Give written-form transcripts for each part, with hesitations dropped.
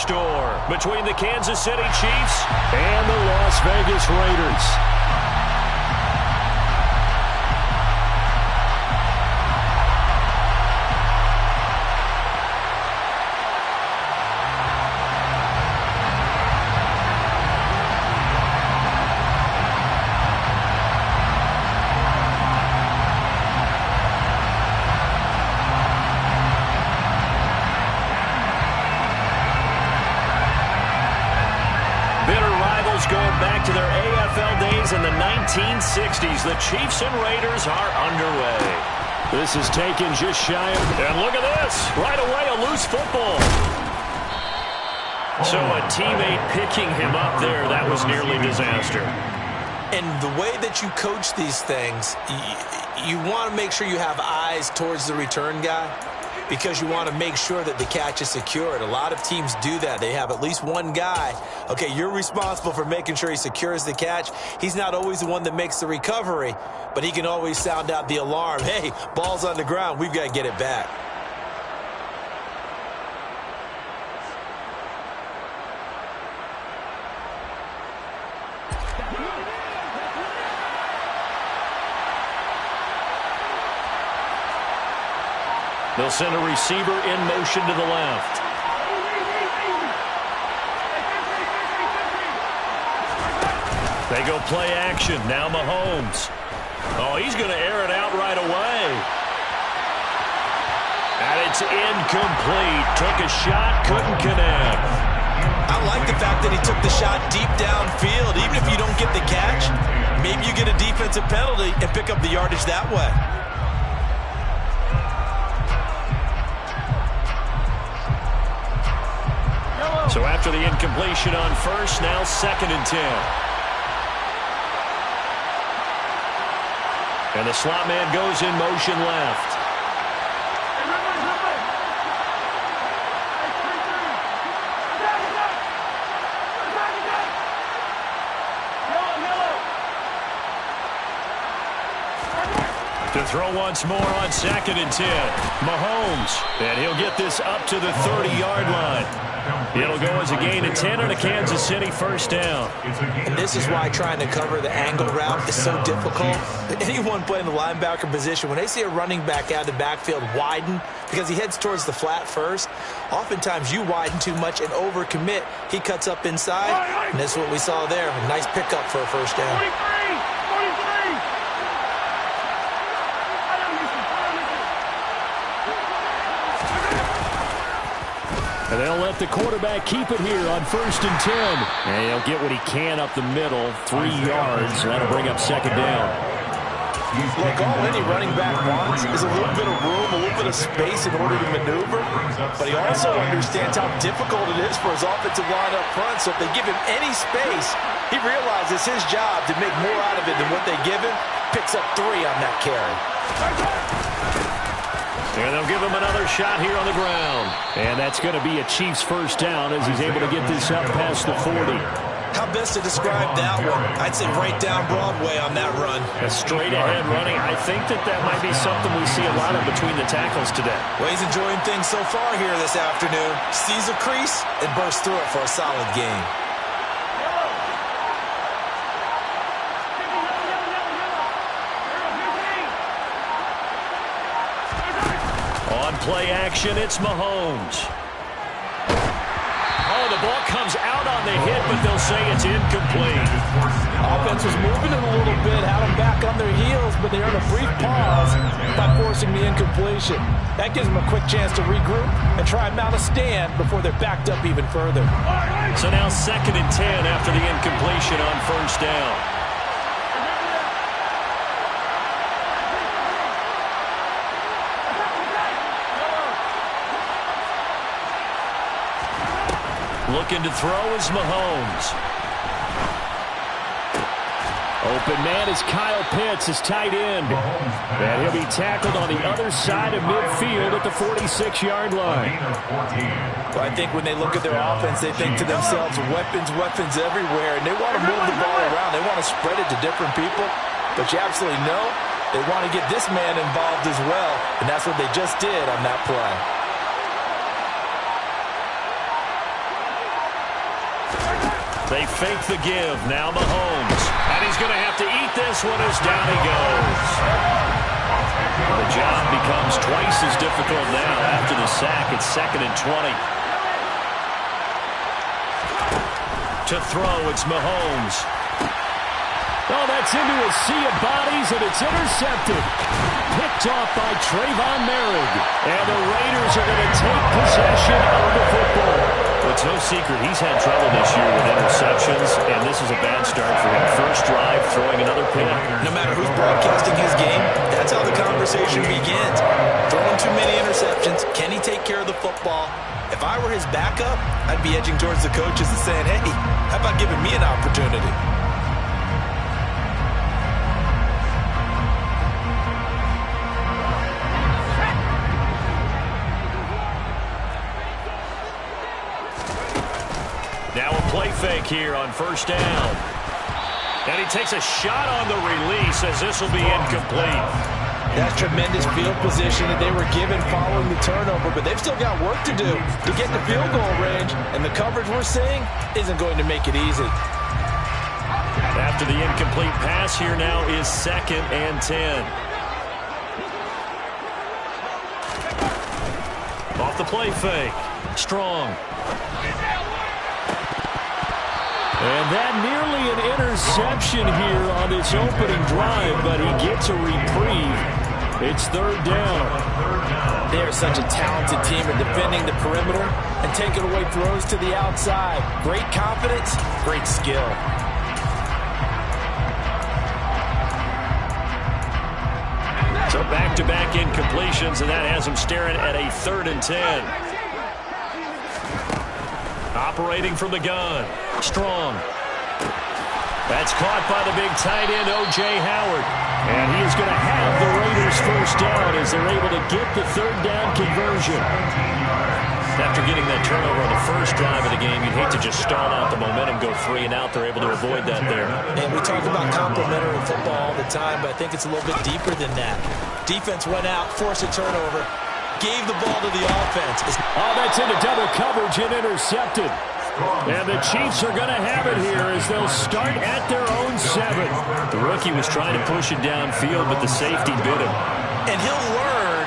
store between the Kansas City Chiefs and the Las Vegas Raiders. Going back to their AFL days in the 1960s, the Chiefs and Raiders are underway. This is taken just shy of... And look at this. Right away, a loose football. So a teammate picking him up there, that was nearly disaster. And the way that you coach these things, you want to make sure you have eyes towards the return guy, because you want to make sure that the catch is secured. A lot of teams do that. They have at least one guy. Okay, you're responsible for making sure he secures the catch. He's not always the one that makes the recovery, but he can always sound out the alarm. Hey, ball's on the ground. We've got to get it back. They'll send a receiver in motion to the left. They go play action. Now Mahomes. Oh, he's going to air it out right away. And it's incomplete. Took a shot, couldn't connect. I like the fact that he took the shot deep downfield. Even if you don't get the catch, maybe you get a defensive penalty and pick up the yardage that way. So after the incompletion on first, now 2nd and 10. And the slot man goes in motion left. To throw once more on 2nd and 10. Mahomes. And he'll get this up to the 30-yard line. It'll go as a gain of 10 on a Kansas City first down. And this is why trying to cover the angle route is so difficult. Anyone playing the linebacker position, when they see a running back out of the backfield widen because he heads towards the flat first, oftentimes you widen too much and overcommit. He cuts up inside, and this is what we saw there. A nice pickup for a first down. And they'll let the quarterback keep it here on 1st and 10. And he'll get what he can up the middle, 3 yards. That'll bring up 2nd down. Look, all any running back wants is a little bit of room, a little bit of space in order to maneuver. But he also understands how difficult it is for his offensive line up front. So if they give him any space, he realizes his job to make more out of it than what they give him. Picks up 3 on that carry. And they'll give him another shot here on the ground. And that's going to be a Chiefs first down as he's able to get this up past the 40. How best to describe that one? I'd say right down Broadway on that run. A straight-ahead running. I think that might be something we see a lot of between the tackles today. Well, he's enjoying things so far here this afternoon. Sees a crease and bursts through it for a solid gain. Play action, it's Mahomes. Oh, the ball comes out on the hit, but they'll say it's incomplete. Offense was moving it a little bit, had them back on their heels, but they earned a brief pause by forcing the incompletion. That gives them a quick chance to regroup and try and mount a stand before they're backed up even further. So now 2nd and 10 after the incompletion on first down. Looking to throw is Mahomes. Open man is Kyle Pitts, his tight end. And he'll be tackled on the other side of midfield at the 46-yard line. Well, I think when they look at their offense, they think to themselves, weapons everywhere. And they want to move the ball around. They want to spread it to different people. But you absolutely know they want to get this man involved as well. And that's what they just did on that play. They fake the give. Now Mahomes. And he's going to have to eat this one as down he goes. The job becomes twice as difficult now after the sack. It's 2nd and 20. To throw, it's Mahomes. Oh, that's into a sea of bodies, and it's intercepted. Picked off by Trayvon Merrick. And the Raiders are going to take possession of the football. It's no secret he's had trouble this year with interceptions, and this is a bad start for him. First drive, throwing another pick. No matter who's broadcasting his game, that's how the conversation begins. Throwing too many interceptions. Can he take care of the football? If I were his backup, I'd be edging towards the coaches and saying, hey, how about giving me an opportunity? Now a play fake here on first down. And he takes a shot on the release as this will be incomplete. That's tremendous field position that they were given following the turnover, but they've still got work to do to get to field goal range, and the coverage we're seeing isn't going to make it easy. After the incomplete pass, here now is 2nd and 10. Off the play fake. Strong. And that nearly an interception here on this opening drive, but he gets a reprieve. It's 3rd down. They're such a talented team at defending the perimeter and taking away throws to the outside. Great confidence, great skill. So back-to-back incompletions, and that has him staring at a 3rd and 10. Operating from the gun. Strong. That's caught by the big tight end, O.J. Howard. And he is going to have the Raiders first down as they're able to get the 3rd down conversion. After getting that turnover on the first drive of the game, you'd hate to just stall out the momentum, go 3 and out. They're able to avoid that there. And we talk about complementary football all the time, but I think it's a little bit deeper than that. Defense went out, forced a turnover, gave the ball to the offense. Oh, that's into double coverage and intercepted. And the Chiefs are going to have it here as they'll start at their own 7. The rookie was trying to push it downfield, but the safety bit him. And he'll learn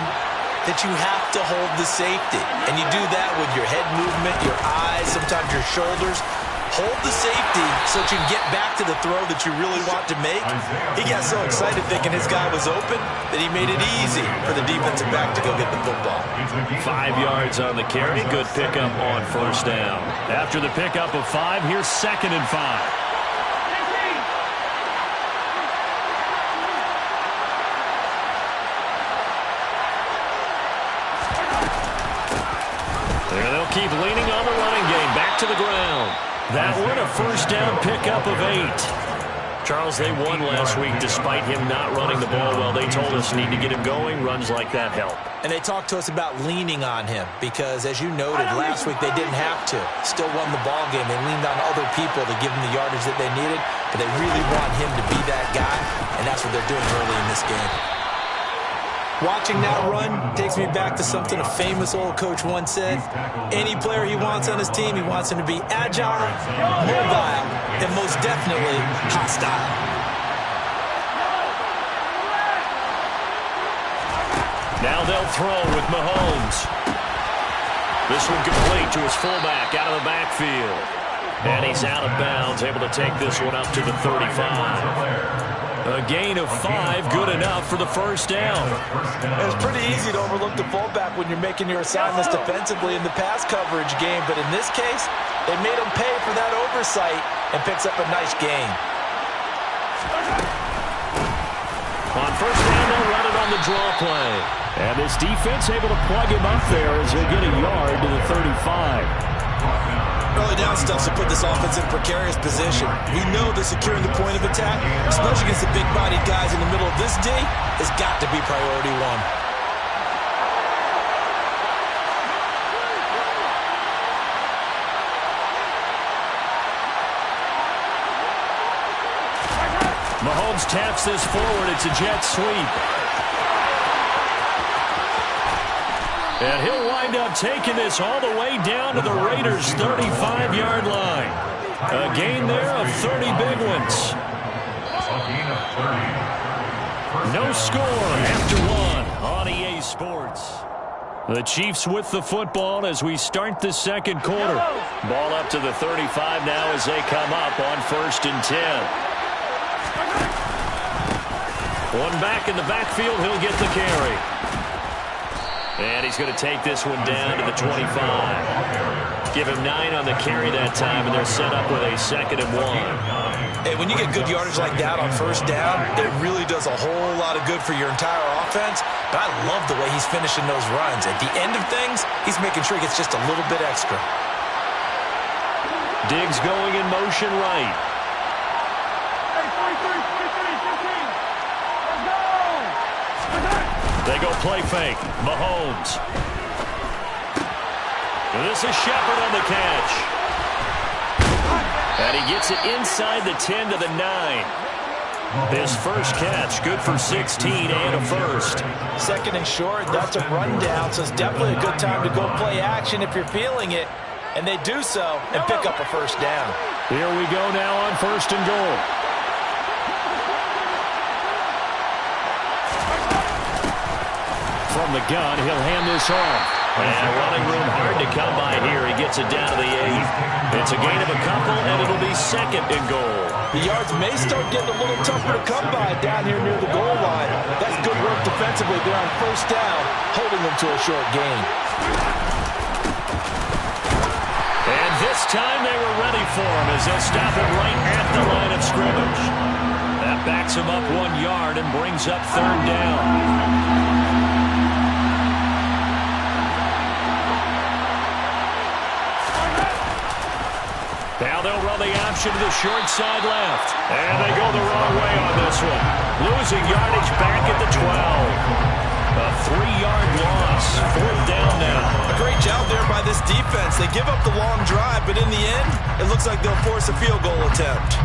that you have to hold the safety. And you do that with your head movement, your eyes, sometimes your shoulders. Hold the safety so that you can get back to the throw that you really want to make. He got so excited thinking his guy was open that he made it easy for the defensive back to go get the football. 5 yards on the carry. Good pickup on first down. After the pickup of 5, here's 2nd and 5. And they'll keep leaning on the running game. Back to the ground. That one a first down pickup of 8. Charles, they won last week despite him not running the ball well. They told us need to get him going. Runs like that help. And they talked to us about leaning on him because, as you noted, last week they didn't have to. Still won the ball game. They leaned on other people to give them the yardage that they needed, but they really want him to be that guy, and that's what they're doing early in this game. Watching that run takes me back to something a famous old coach once said. Any player he wants on his team, he wants him to be agile, mobile, and most definitely hostile. Now they'll throw with Mahomes. This one complete to his fullback out of the backfield. And he's out of bounds, able to take this one up to the 35. A gain of 5, good enough for the first down. It's pretty easy to overlook the fullback when you're making your assignments defensively in the pass coverage game, but in this case, they made him pay for that oversight and picks up a nice gain. On first down, they'll run it on the draw play. And this defense able to plug him up there as he'll get a yard to the 35. Early down stuff to put this offense in a precarious position. We know that securing the point of attack, especially against the big-bodied guys in the middle of this D, has got to be priority 1. Mahomes taps this forward. It's a jet sweep. And he'll wind up taking this all the way down to the Raiders' 35-yard line. A gain there of 30 big ones. No score after one on EA Sports. The Chiefs with the football as we start the second quarter. Ball up to the 35 now as they come up on 1st and 10. One back in the backfield, he'll get the carry. And he's going to take this one down to the 25. Give him 9 on the carry that time, and they're set up with a 2nd and 1. Hey, when you get good yardage like that on 1st down, it really does a whole lot of good for your entire offense. But I love the way he's finishing those runs. At the end of things, he's making sure he gets just a little bit extra. Diggs going in motion right. They go play fake. Mahomes. This is Shepard on the catch. And he gets it inside the 10 to the 9. His first catch, good for 16 and a first. 2nd and short, that's a rundown, so it's definitely a good time to go play action if you're feeling it. And they do so and pick up a 1st down. Here we go now on 1st and goal. From the gun, he'll hand this off. And running room hard to come by here. He gets it down to the 8. It's a gain of a couple, and it'll be 2nd and goal. The yards may start getting a little tougher to come by down here near the goal line. That's good work defensively there on 1st down, holding them to a short gain. And this time they were ready for him as they stop him right at the line of scrimmage. That backs him up 1 yard and brings up 3rd down. Now they'll run the option to the short side left. And they go the wrong way on this one. Losing yardage back at the 12. A 3-yard loss. 4th down now. A great job there by this defense. They give up the long drive, but in the end, it looks like they'll force a field goal attempt.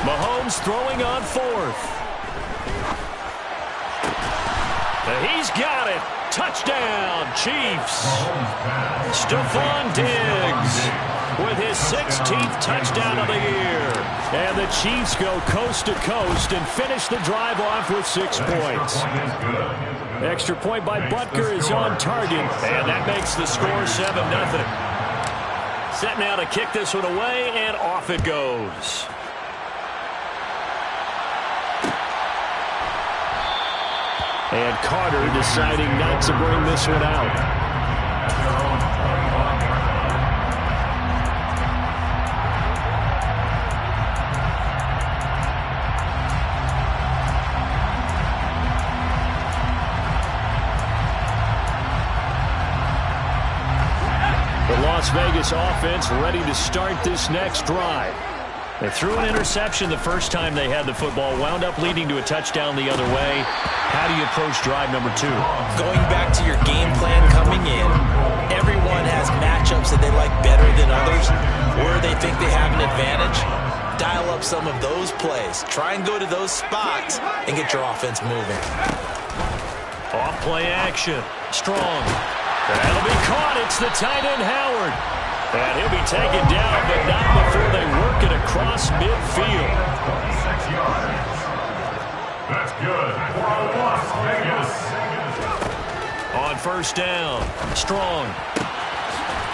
Mahomes throwing on 4th. He's got it. Touchdown, Chiefs. Stephon Diggs with his 16th touchdown of the year. And the Chiefs go coast to coast and finish the drive off with 6 points. Extra point by Butker is on target, and that makes the score 7-0. Set now to kick this one away, and off it goes. And Carter deciding not to bring this one out. The Las Vegas offense ready to start this next drive. They threw an interception the first time they had the football, wound up leading to a touchdown the other way. How do you approach drive number 2? Going back to your game plan coming in, everyone has matchups that they like better than others, where they think they have an advantage. Dial up some of those plays. Try and go to those spots and get your offense moving. Off play action. Strong. That'll be caught. It's the tight end, Howard. And he'll be taken down, but not before they work it across midfield. 6 yards. That's good for Las Vegas. On 1st down, Strong.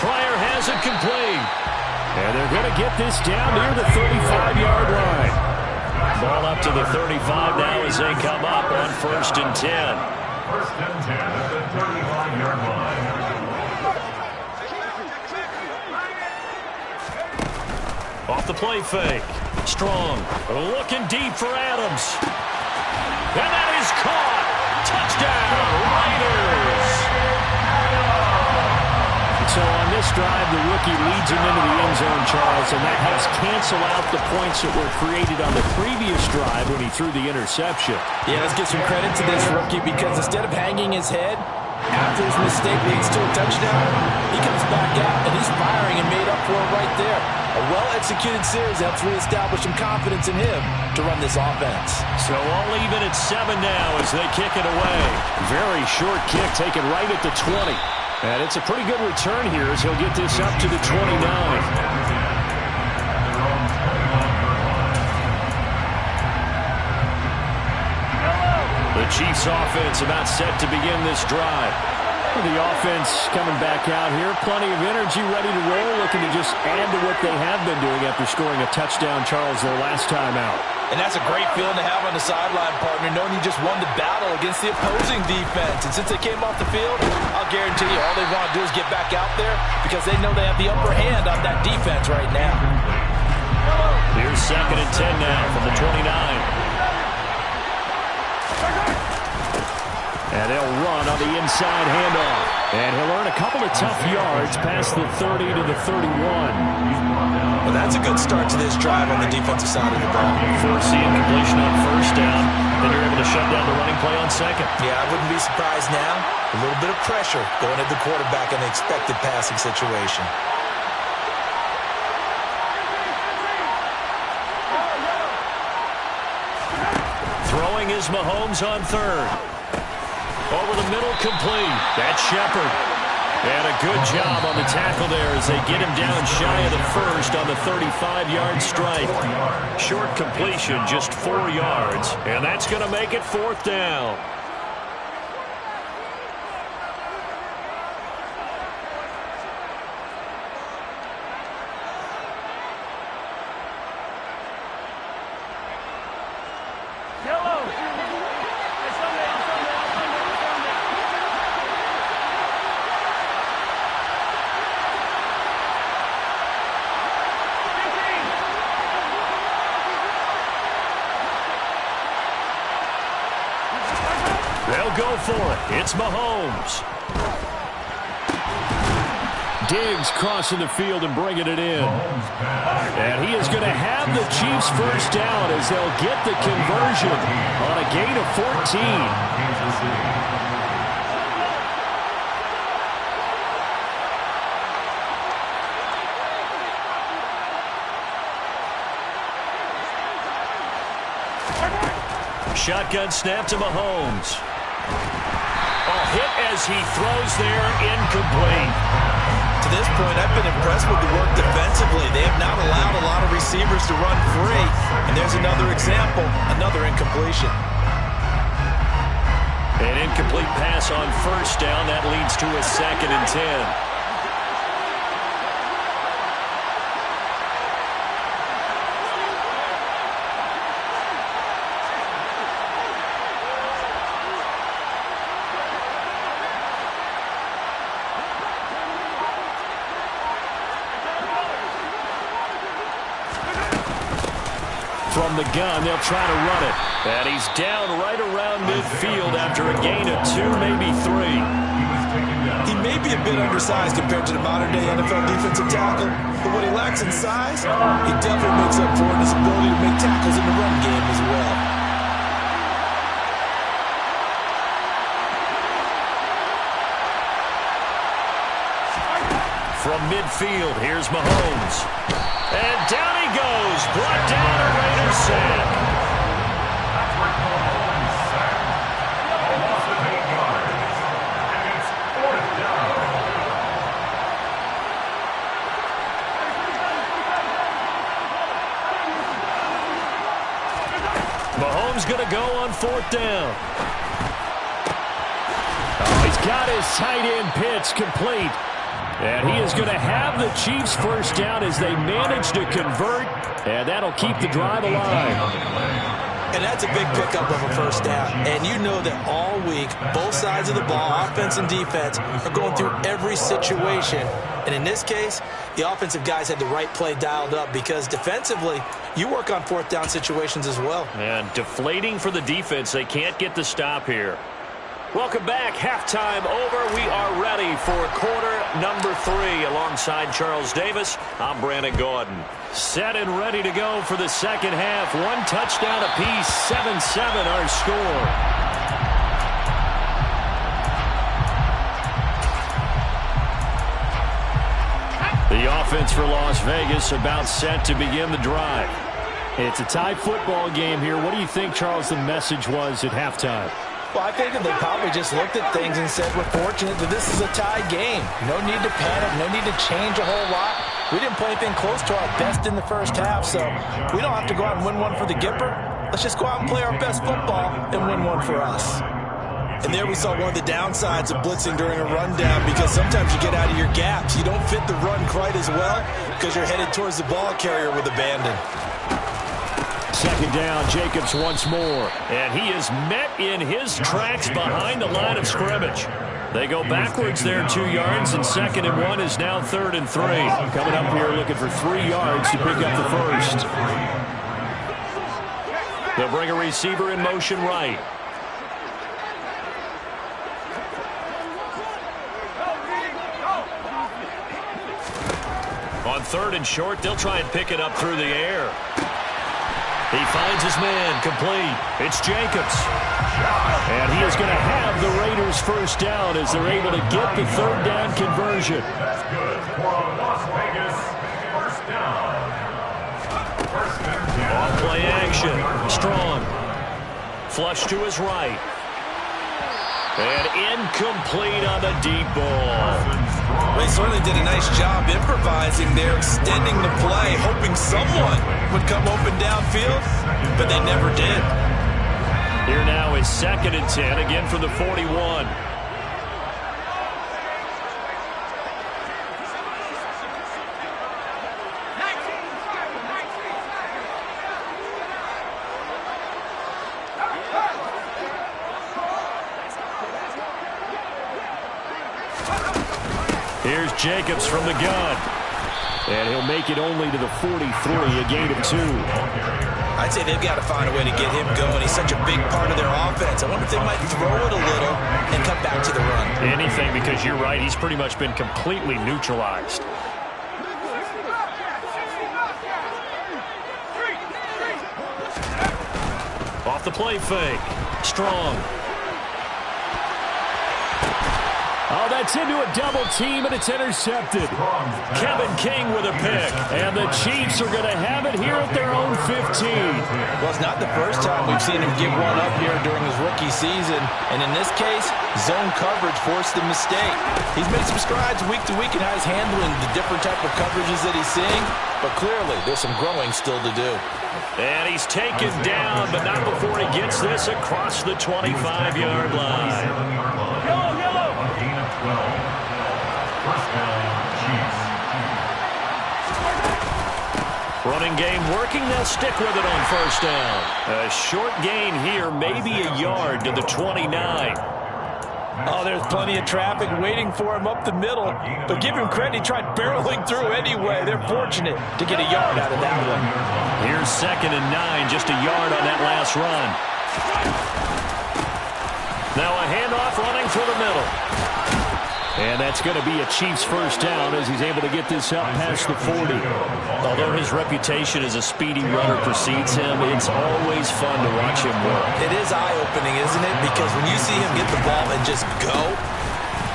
Pryor has it complete. And they're going to get this down near the 35-yard line. Ball up to the 35 now as they come up on 1st and 10. 1st and 10 at the 35-yard line. Off the play fake. Strong. Looking deep for Adams. And that is caught. Touchdown, Raiders. So on this drive, the rookie leads him into the end zone, Charles, and that helps cancel out the points that were created on the previous drive when he threw the interception. Yeah, let's give some credit to this rookie because instead of hanging his head, After his mistake leads to a touchdown, he comes back out, and he's firing and made up for it right there. A well-executed series helps reestablish some confidence in him to run this offense. So all even at 7 now as they kick it away. Very short kick taken right at the 20. And it's a pretty good return here as he'll get this up to the 29. The Chiefs offense about set to begin this drive. The offense coming back out here. Plenty of energy, ready to roll, looking to just add to what they have been doing after scoring a touchdown, Charles, their last time out. And that's a great feeling to have on the sideline, partner, knowing you just won the battle against the opposing defense. And since they came off the field, I'll guarantee you all they want to do is get back out there because they know they have the upper hand on that defense right now. Here's 2nd and 10 now from the 29. And they'll run on the inside handoff. And he'll earn a couple of tough yards past the 30 to the 31. Well, that's a good start to this drive on the defensive side of the ball. Forcing completion on 1st down. Then you're able to shut down the running play on 2nd. Yeah, I wouldn't be surprised now. A little bit of pressure going at the quarterback in an expected passing situation. Throwing is Mahomes on 3rd. Over the middle, complete. That's Shepard. And a good job on the tackle there as they get him down shy of the 1st on the 35-yard strike. Short completion, just 4 yards. And that's going to make it 4th down. They'll go for it. It's Mahomes. Diggs crossing the field and bringing it in. And he is going to have the Chiefs 1st down as they'll get the conversion on a gain of 14. Shotgun snap to Mahomes. Hit as he throws there, incomplete. To this point, I've been impressed with the work defensively. They have not allowed a lot of receivers to run free. And there's another example, another incompletion. An incomplete pass on 1st down. That leads to a 2nd and 10. From the gun, they'll try to run it. And he's down right around midfield after a gain of 2, maybe 3. He may be a bit undersized compared to the modern-day NFL defensive tackle, but what he lacks in size, he definitely makes up for in his ability to make tackles in the run game as well. From midfield, here's Mahomes. And down he goes. Brought down a Raiders sack. Mahomes going to go on 4th down. Oh, he's got his tight end pitch complete. And he is going to have the Chiefs 1st down as they manage to convert. And that'll keep the drive alive. And that's a big pickup of a 1st down. And you know that all week, both sides of the ball, offense and defense, are going through every situation. And in this case, the offensive guys had the right play dialed up because defensively, you work on 4th down situations as well. And deflating for the defense. They can't get the stop here. Welcome back. Halftime over. We are ready for quarter number 3 alongside Charles Davis. I'm Brandon Gordon. Set and ready to go for the 2nd half. 1 touchdown apiece. 7-7 our score. The offense for Las Vegas about set to begin the drive. It's a tie football game here. What do you think, Charles, the message was at halftime? Well, I think that they probably just looked at things and said, we're fortunate that this is a tie game. No need to panic, no need to change a whole lot. We didn't play anything close to our best in the first half, so we don't have to go out and win one for the Gipper. Let's just go out and play our best football and win one for us. And there we saw one of the downsides of blitzing during a rundown, because sometimes you get out of your gaps. You don't fit the run quite as well because you're headed towards the ball carrier with abandon. Second down, Jacobs once more. And he is met in his tracks behind the line of scrimmage. They go backwards there 2 yards, and 2nd and 1 is now 3rd and 3. Coming up here looking for 3 yards to pick up the first. They'll bring a receiver in motion right. On 3rd and short, they'll try and pick it up through the air. He finds his man, complete. It's Jacobs. And he is going to have the Raiders first down as they're able to get the 3rd down conversion. That's good for Las Vegas. First down. First and 10. On play action. Strong. Flush to his right. And incomplete on the deep ball. Well, he certainly did a nice job improvising there, extending the play, hoping someone would come open downfield, but they never did. Here now is 2nd and 10, again from the 41. Here's Jacobs from the gun. And he'll make it only to the 43, a gain of 2. I'd say they've got to find a way to get him going. He's such a big part of their offense. I wonder if they might throw it a little and come back to the run. Anything, because you're right, he's pretty much been completely neutralized. Off the play fake. Strong. Oh, that's into a double team, and it's intercepted. Kevin King with a pick, and the Chiefs are going to have it here at their own 15. Well, it's not the first time we've seen him give one up here during his rookie season, and in this case, zone coverage forced the mistake. He's made some strides week to week in how he's handling the different type of coverages that he's seeing, but clearly there's some growing still to do. And he's taken down, but not before he gets this across the 25-yard line. Gain of 12. First down, Chiefs. Running game working. They'll stick with it on first down. A short gain here, maybe a yard to the 29. Oh, there's plenty of traffic waiting for him up the middle. But give him credit, he tried barreling through anyway. They're fortunate to get a yard out of that one. Here's 2nd and 9, just a yard on that last run. Now a handoff running through the middle. And that's going to be a Chiefs first down as he's able to get this up past the 40. Although his reputation as a speedy runner precedes him, it's always fun to watch him work. It is eye-opening, isn't it? Because when you see him get the ball and just go,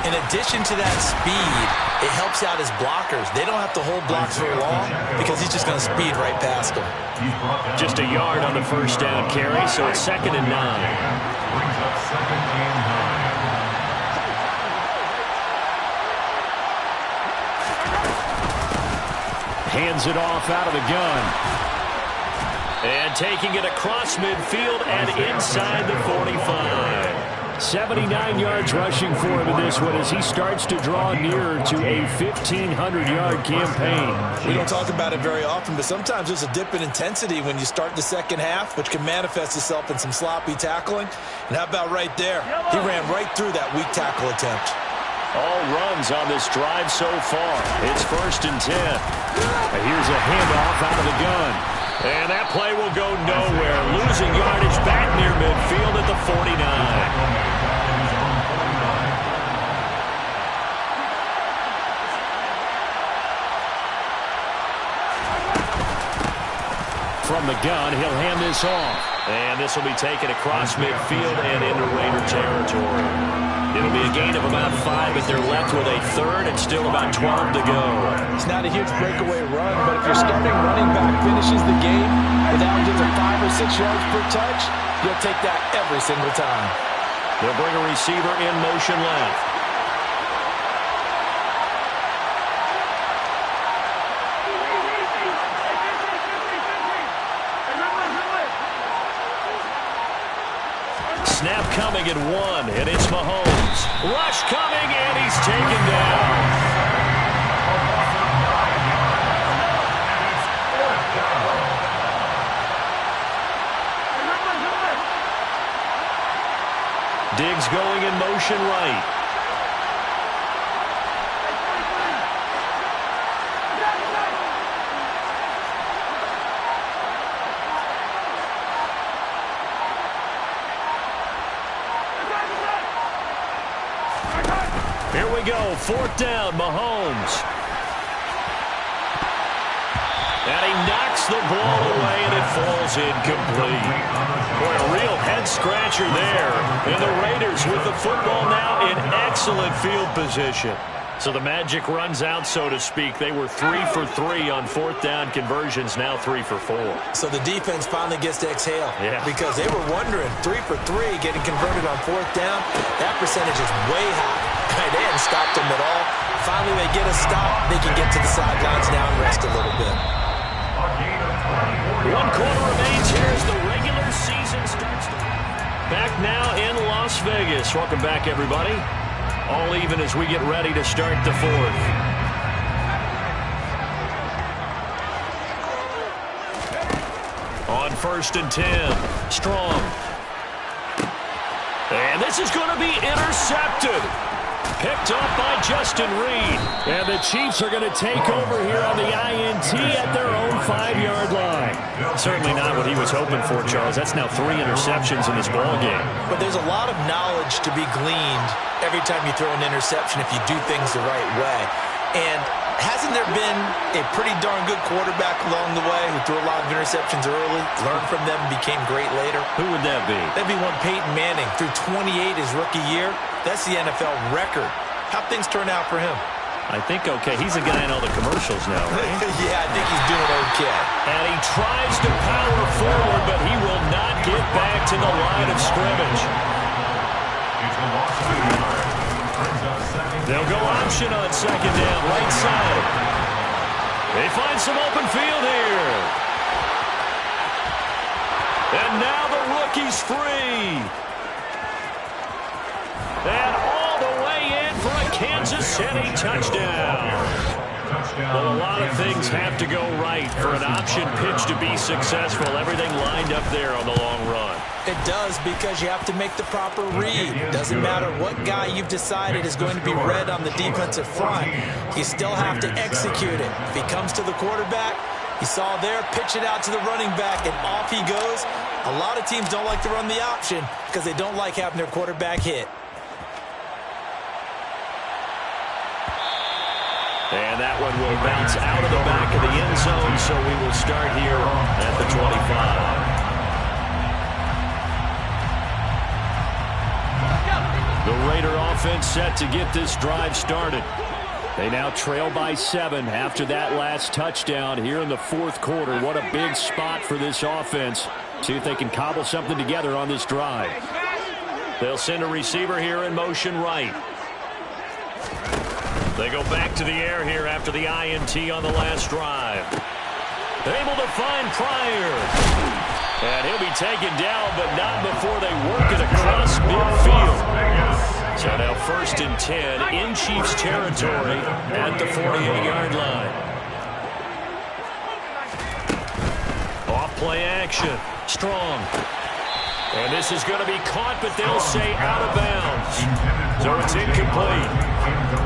in addition to that speed, it helps out his blockers. They don't have to hold blocks very long because he's just going to speed right past them. Just a yard on the first down carry, so it's 2nd and 9. Brings up 2nd and 9. Hands it off out of the gun. And taking it across midfield and inside the 45. 79 yards rushing for him in this one as he starts to draw nearer to a 1,500-yard campaign. We don't talk about it very often, but sometimes there's a dip in intensity when you start the second half, which can manifest itself in some sloppy tackling. And how about right there? He ran right through that weak tackle attempt. All runs on this drive so far. It's 1st and 10. And here's a handoff out of the gun. And that play will go nowhere. Losing yardage back near midfield at the 49. From the gun, he'll hand this off. And this will be taken across midfield and into Raider territory. It'll be a gain of about 5, but they're left with a third and still about 12 to go. It's not a huge breakaway run, but if your starting running back finishes the game with averages of 5 or 6 yards per touch, you'll take that every single time. They'll bring a receiver in motion left. Snap coming at 1, and it's Mahomes. Rush coming, and he's taken down. Diggs going in motion right. Here we go, 4th down, Mahomes. And he knocks the ball away, and it falls incomplete. Boy, a real head-scratcher there. And the Raiders with the football now in excellent field position. So the magic runs out, so to speak. They were 3 for 3 on 4th down conversions, now 3 for 4. So the defense finally gets to exhale. Yeah. Because they were wondering, 3 for 3 getting converted on 4th down. That percentage is way high. They hadn't stopped them at all. Finally, they get a stop. They can get to the sidelines now and rest a little bit. 1 quarter remains here as the regular season starts. Back now in Las Vegas. Welcome back, everybody. All even as we get ready to start the 4th. On 1st and 10, Strong. And this is going to be intercepted. Picked up by Justin Reed. And the Chiefs are going to take over here on the INT at their own 5-yard line. Certainly not what he was hoping for, Charles. That's now 3 interceptions in this ball game. But there's a lot of knowledge to be gleaned every time you throw an interception if you do things the right way. And hasn't there been a pretty darn good quarterback along the way who threw a lot of interceptions early, learned from them, and became great later? Who would that be? That'd be one Peyton Manning. Threw 28 his rookie year. That's the NFL record. How'd things turn out for him? I think okay. He's a guy in all the commercials now, right? Yeah, I think he's doing okay. And he tries to power forward, but he will not get back to the line of scrimmage. They'll go option on 2nd down, right side. They find some open field here. And now the rookie's free. And all the way in for a Kansas City touchdown. Well, a lot of things have to go right for an option pitch to be successful. Everything lined up there on the long run. It does, because you have to make the proper read. Doesn't matter what guy you've decided is going to be read on the defensive front. You still have to execute it. If he comes to the quarterback, you saw there, pitch it out to the running back, and off he goes. A lot of teams don't like to run the option because they don't like having their quarterback hit. And that one will bounce out of the back of the end zone, so we will start here at the 25. The Raider offense set to get this drive started. They now trail by 7 after that last touchdown here in the 4th quarter. What a big spot for this offense. See if they can cobble something together on this drive. They'll send a receiver here in motion right. They go back to the air here after the INT on the last drive. Able to find Pryor. And he'll be taken down, but not before they work it across midfield. So now 1st and 10 in Chiefs territory at the 48-yard line. Off play action. Strong. And this is going to be caught, but they'll say out of bounds. So it's incomplete.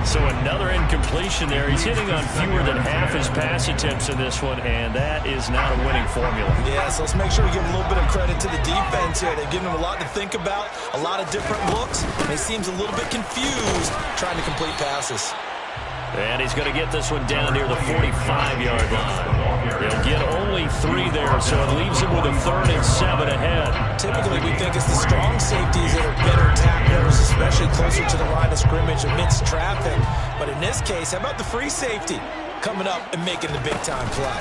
So another incompletion there. He's hitting on fewer than half his pass attempts in this one, and that is not a winning formula. Yeah, so let's make sure we give a little bit of credit to the defense here. They've given him a lot to think about, a lot of different looks, and he seems a little bit confused trying to complete passes. And he's going to get this one down near the 45-yard line. He'll get only 3 there, so it leaves him with a 3rd and 7 ahead. Typically, we think it's the strong safeties that are better tacklers, especially closer to the line of scrimmage amidst traffic. But in this case, how about the free safety coming up and making the big-time play?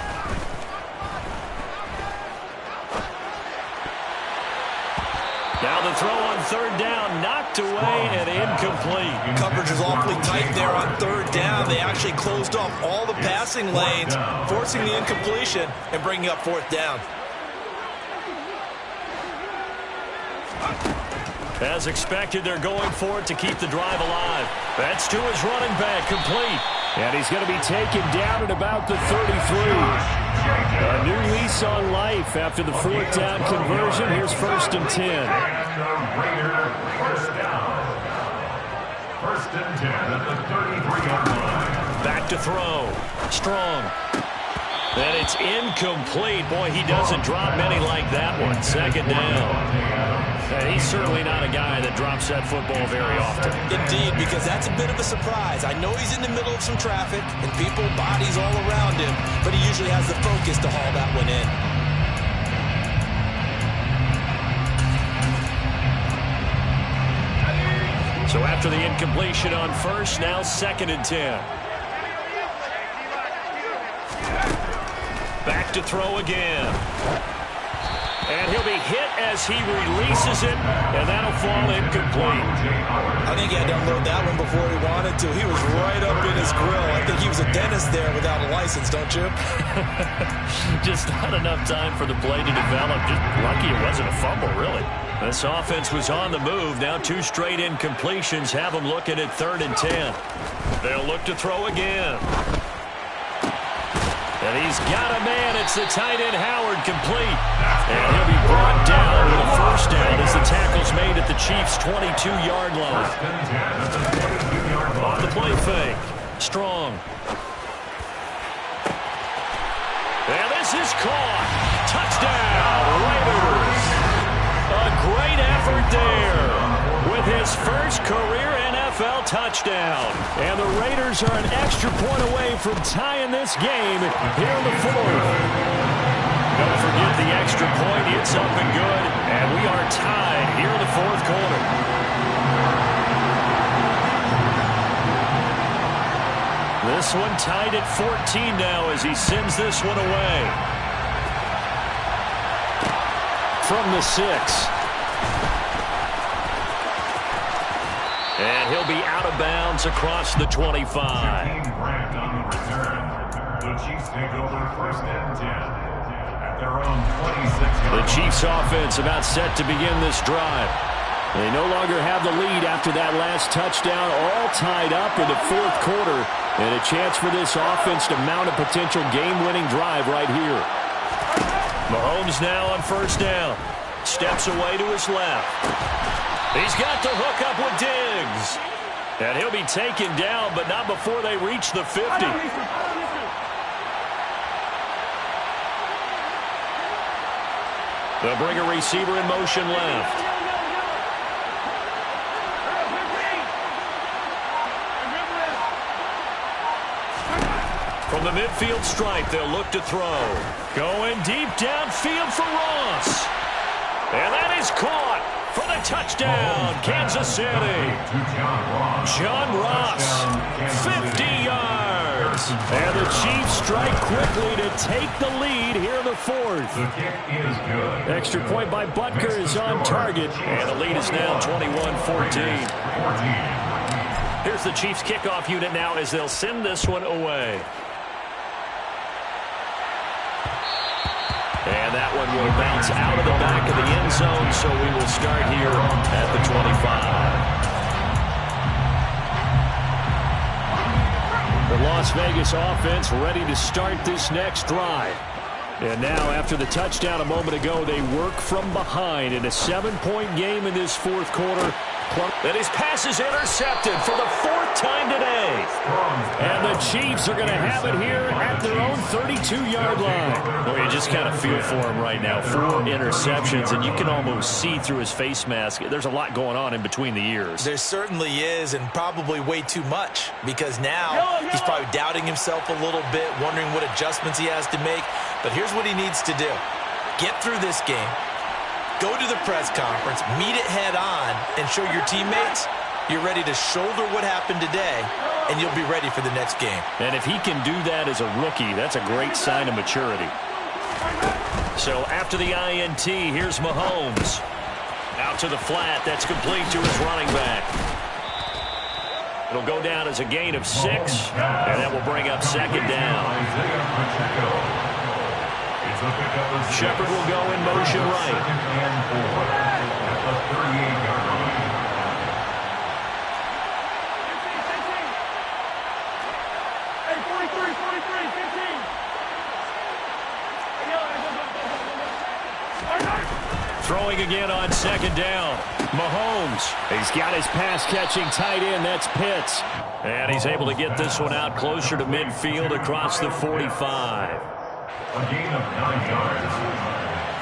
Now the throw on 3rd down, knocked away and incomplete. Coverage is awfully tight there on 3rd down. They actually closed off all the passing lanes, forcing the incompletion and bringing up 4th down. As expected, they're going for it to keep the drive alive. That's to his running back, complete. And he's going to be taken down at about the 33. A new lease on life after the 4th down conversion. Here's 1st and 10. First down. 1st and 10 at the 33-yard line. Back to throw. Strong. And it's incomplete. Boy, he doesn't drop many like that one. 2nd down. And he's certainly not a guy that drops that football very often. Indeed, because that's a bit of a surprise. I know he's in the middle of some traffic and people, bodies all around him, but he usually has the focus to haul that one in. So after the incompletion on 1st, now 2nd and 10. Back to throw again. And he'll be hit as he releases it, and that'll fall incomplete. I think he had to unload that one before he wanted to. He was right up in his grill. I think he was a dentist there without a license, don't you? Just not enough time for the play to develop. Just lucky it wasn't a fumble, really. This offense was on the move. Now 2 straight incompletions have them looking at 3rd and 10. They'll look to throw again. And he's got a man. It's the tight end, Howard, complete. And he'll be brought down with a 1st down as the tackle's made at the Chiefs' 22-yard line. On the play fake. Strong. And this is caught. Touchdown, Raiders. A great effort there with his first career NFL touchdown. And the Raiders are an extra point away from tying this game here in the 4th. Don't forget the extra point. It's up and good. And we are tied here in the 4th quarter. This one tied at 14 now as he sends this one away. From the 6. And he'll be out of bounds across the 25. The Chiefs take over 1st and 10 at their own 26. The Chiefs offense about set to begin this drive. They no longer have the lead after that last touchdown, all tied up in the 4th quarter, and a chance for this offense to mount a potential game-winning drive right here. Mahomes now on 1st down. Steps away to his left. He's got the hook up with Diggs. And he'll be taken down, but not before they reach the 50. They'll bring a receiver in motion left. From the midfield stripe, they'll look to throw. Going deep downfield for Ross. And that is caught for the touchdown, Kansas City. John Ross, 50 yards. And the Chiefs strike quickly to take the lead here in the 4th. The kick is good. Extra point by Butker is on target. And the lead is now 21-14. Here's the Chiefs kickoff unit now as they'll send this one away. And that one will bounce out of the back of the end zone, so we will start here at the 25. The Las Vegas offense ready to start this next drive. And now, after the touchdown a moment ago, they work from behind in a 7-point game in this 4th quarter. And his pass is intercepted for the 4th time today. And the Chiefs are going to have it here at their own 32-yard line. Well, you just kind of feel for him right now. 4 interceptions, and you can almost see through his face mask. There's a lot going on in between the ears. There certainly is, and probably way too much, because now he's probably doubting himself a little bit, wondering what adjustments he has to make. But here's what he needs to do. Get through this game, go to the press conference, meet it head on, and show your teammates you're ready to shoulder what happened today, and you'll be ready for the next game. And if he can do that as a rookie, that's a great sign of maturity. So after the INT, here's Mahomes. Out to the flat. That's complete to his running back. It'll go down as a gain of 6, and that will bring up second down. Shepard will go in motion right. Throwing again on second down. Mahomes. He's got his pass-catching tight end. That's Pitts. And he's able to get this one out closer to midfield across the 45. A gain of 9 yards.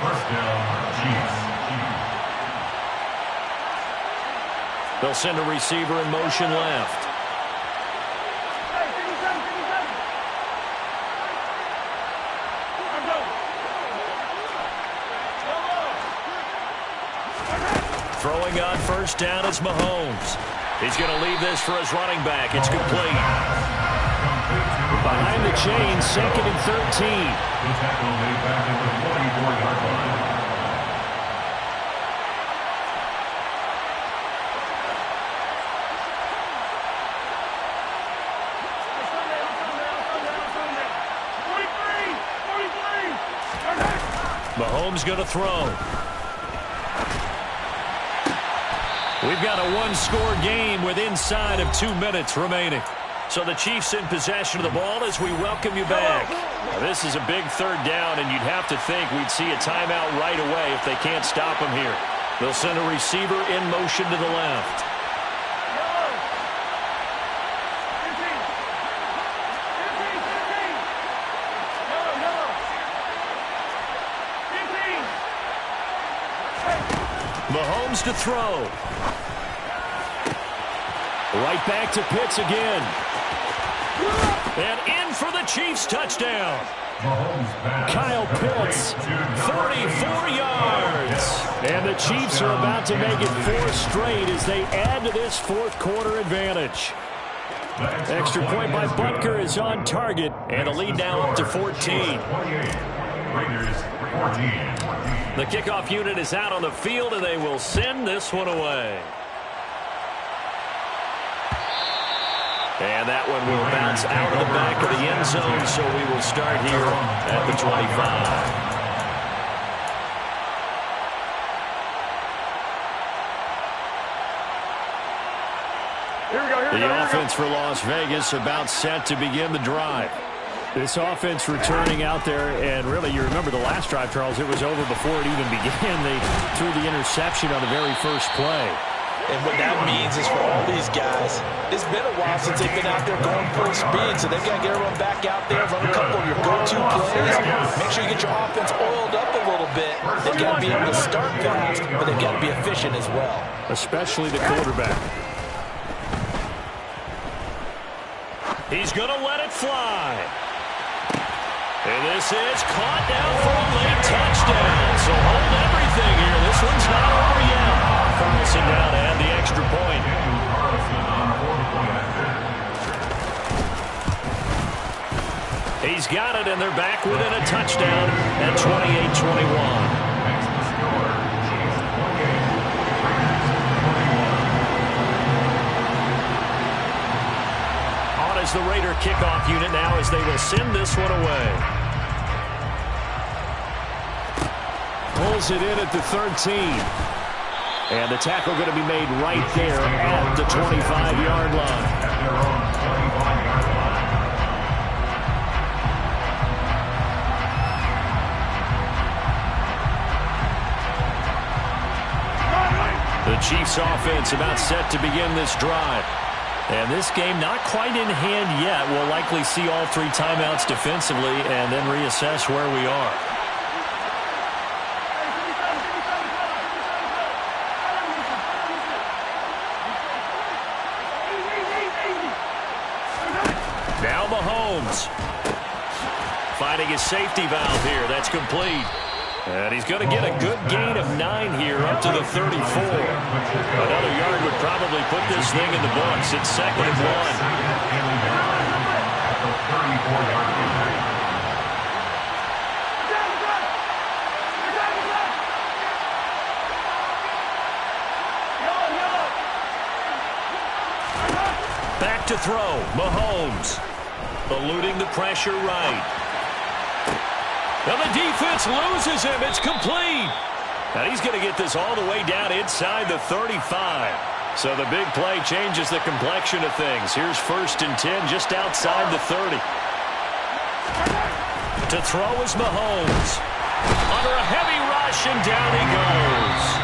First down, Chiefs. They'll send a receiver in motion left. Throwing on first down is Mahomes. He's going to leave this for his running back. It's complete. Behind the chain, 2nd and 13. The tackle made back at the 44-yard line. Mahomes going to throw. We've got a one-score game with inside of 2 minutes remaining. So the Chiefs in possession of the ball as we welcome you back. Now, this is a big 3rd down, and you'd have to think we'd see a timeout right away if they can't stop him here. They'll send a receiver in motion to the left. Mahomes to throw. Right back to Pitts again. And in for the Chiefs touchdown. Kyle Pitts, 34 yards. And the Chiefs are about to make it 4 straight as they add to this 4th quarter advantage. Extra point by Butker is on target, and the lead now up to 14. The kickoff unit is out on the field, and they will send this one away. And that one will bounce out of the back of the end zone, so we will start here at the 25. The offense for Las Vegas about set to begin the drive. This offense returning out there, and really, you remember the last drive, Charles, it was over before it even began. They threw the interception on the very first play. And what that means is for all these guys, it's been a while since they've been out there going full speed, so they've got to get everyone back out there, run a couple of your go-to plays, make sure you get your offense oiled up a little bit. They've got to be able to start fast, but they've got to be efficient as well. Especially the quarterback. He's going to let it fly. And this is caught down for a late touchdown. So hold everything here. This one's not over yet. Carlson down to add the extra point. He's got it, and they're back within a touchdown at 28-21. As the Raider kickoff unit now as they will send this one away. Pulls it in at the 13. And the tackle going to be made right there at the 25-yard line. The Chiefs offense about set to begin this drive. And this game not quite in hand yet. We'll likely see all 3 timeouts defensively and then reassess where we are. Now Mahomes. Finding his safety valve here. That's complete. And he's going to get a good gain of 9 here up to the 34. Another yard would probably put this thing in the books. It's 2nd and 1. Back to throw. Mahomes. Eluding the pressure right. Now the defense loses him. It's complete. Now he's going to get this all the way down inside the 35. So the big play changes the complexion of things. Here's 1st and 10 just outside the 30. To throw is Mahomes. Under a heavy rush, and down he goes.